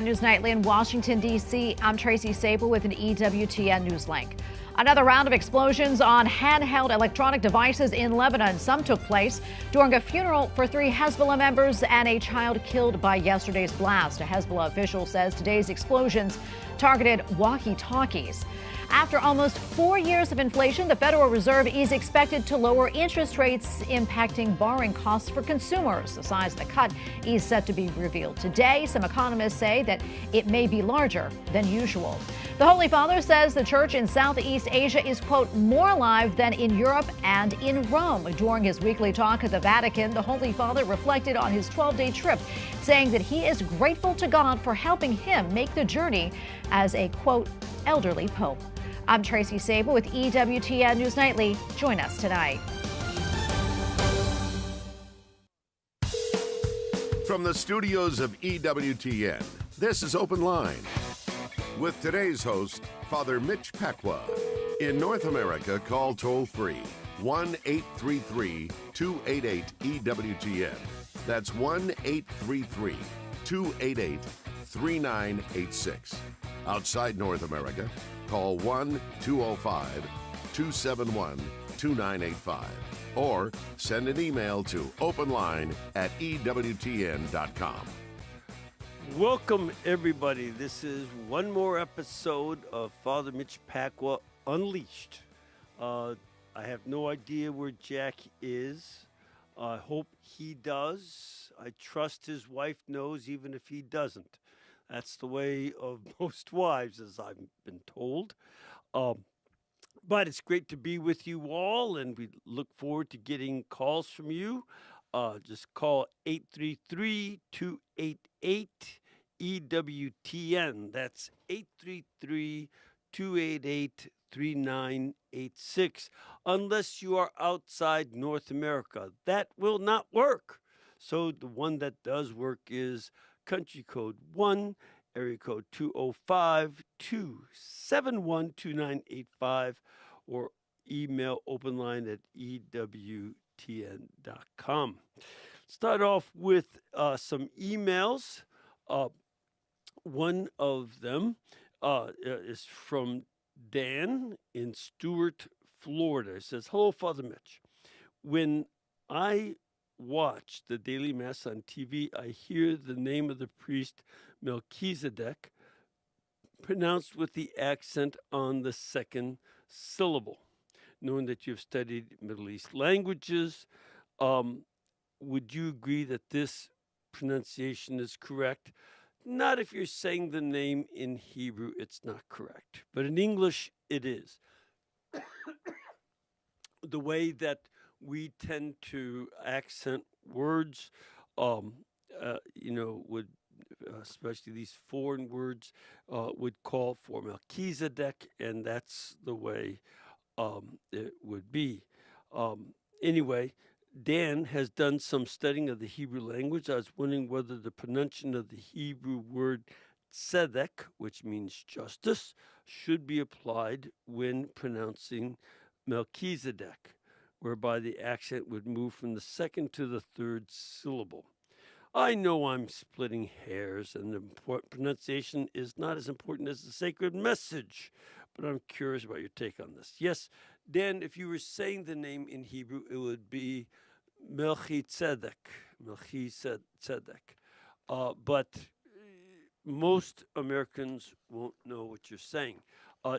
News Nightly in Washington, D.C. I'm Tracy Sable with an EWTN News link. Another round of explosions on handheld electronic devices in Lebanon. Some took place during a funeral for 3 Hezbollah members and a child killed by yesterday's blast. A Hezbollah official says today's explosions targeted walkie-talkies. After almost 4 years of inflation, the Federal Reserve is expected to lower interest rates, impacting borrowing costs for consumers. The size of the cut is set to be revealed today. Some economists say that it may be larger than usual. The Holy Father says the church in Southeast Asia is, quote, more alive than in Europe and in Rome. During his weekly talk at the Vatican, the Holy Father reflected on his 12-day trip, saying that he is grateful to God for helping him make the journey as a, quote, elderly pope. I'm Tracy Sable with EWTN News Nightly. Join us tonight. From the studios of EWTN, this is Open Line with today's host, Father Mitch Pacwa. In North America, call toll-free 1-833-288-EWTN. That's 1-833-288-3986. Outside North America, call 1-205-271-2985 or send an email to openline@ewtn.com. Welcome, everybody. This is one more episode of Father Mitch Pacwa Unleashed. I have no idea where Jack is. I hope he does. I trust his wife knows, even if he doesn't. That's the way of most wives, as I've been told. But it's great to be with you all, and we look forward to getting calls from you. Just call 833-288-EWTN. That's 833-288-3986. Unless you are outside North America, that will not work. So the one that does work is country code 1, area code 205-271-2985, or email openline@ewtn.com. Start off with some emails. One of them is from Dan in Stuart, Florida. It says, hello, Father Mitch. When I watch the Daily Mass on TV, I hear the name of the priest Melchizedek pronounced with the accent on the second syllable. Knowing that you've studied Middle East languages, would you agree that this pronunciation is correct? Not if you're saying the name in Hebrew, it's not correct. But in English, it is. The way that we tend to accent words, would, especially these foreign words, would call for Melchizedek, and that's the way it would be. Anyway, Dan has done some studying of the Hebrew language. I was wondering whether the pronunciation of the Hebrew word tzedek, which means justice, should be applied when pronouncing Melchizedek, whereby the accent would move from the second to the third syllable. I know I'm splitting hairs, and the pronunciation is not as important as the sacred message, but I'm curious about your take on this. Yes, Dan, if you were saying the name in Hebrew, it would be Melchizedek. But most Americans won't know what you're saying.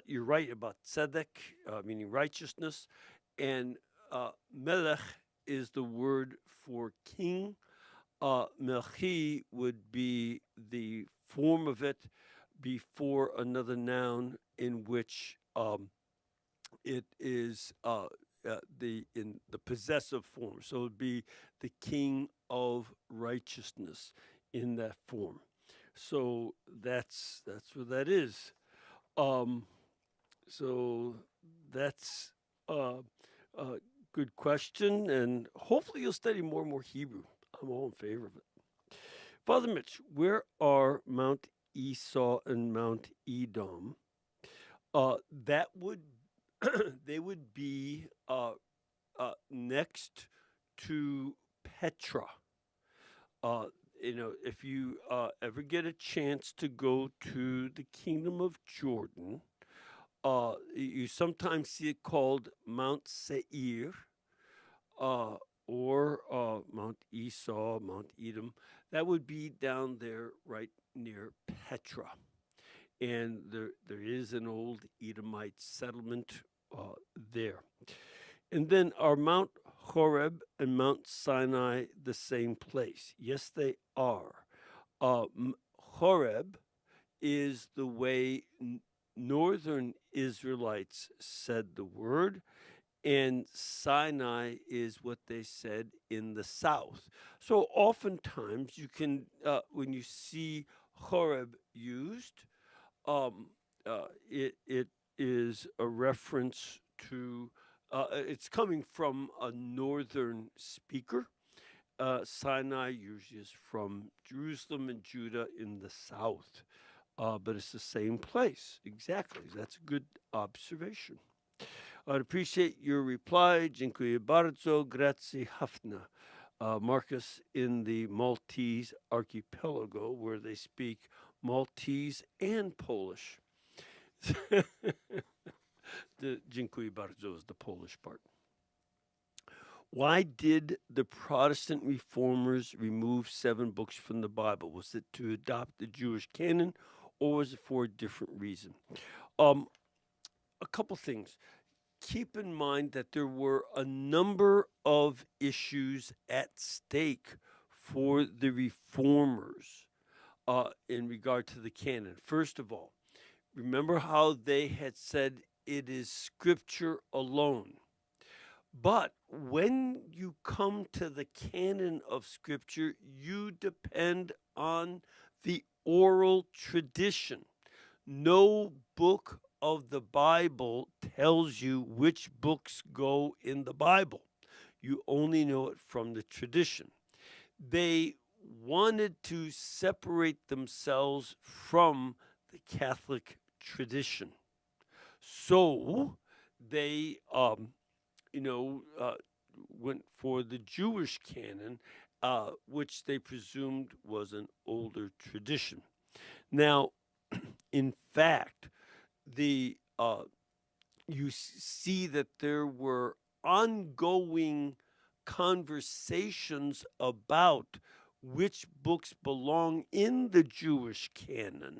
You're right about tzedek, meaning righteousness, and melech is the word for king. Melchi would be the form of it before another noun in which it is in the possessive form. So it would be the king of righteousness in that form. So that's what that is. So that's a good question, and hopefully you'll study more and more Hebrew. I'm all in favor of it. Father Mitch, where are Mount Esau and Mount Edom? That would they would be next to Petra. if you ever get a chance to go to the Kingdom of Jordan, you sometimes see it called Mount Seir, uh, or Mount Esau, Mount Edom. That would be down there right near Petra. And there is an old Edomite settlement there. And then are Mount Horeb and Mount Sinai the same place? Yes, they are. Horeb is the way northern Israelites said the word, and Sinai is what they said in the south. So oftentimes you can, when you see Horeb used, it is a reference to, it's coming from a northern speaker. Sinai usually is from Jerusalem and Judah in the south, but it's the same place. Exactly. That's a good observation. I'd appreciate your reply. Dziękuję bardzo. Grazie hafna. Marcus, in the Maltese archipelago, where they speak Maltese and Polish. The dziękuję bardzo is the Polish part. Why did the Protestant reformers remove 7 books from the Bible? Was it to adopt the Jewish canon, or was it for a different reason? A couple things. Keep in mind that there were a number of issues at stake for the reformers in regard to the canon. First of all, remember how they had said it is Scripture alone. But when you come to the canon of Scripture, you depend on the oral tradition. No book of the Bible tells you which books go in the Bible. You only know it from the tradition. They wanted to separate themselves from the Catholic tradition. So they, went for the Jewish canon, which they presumed was an older tradition. Now, in fact, you see that there were ongoing conversations about which books belong in the Jewish canon.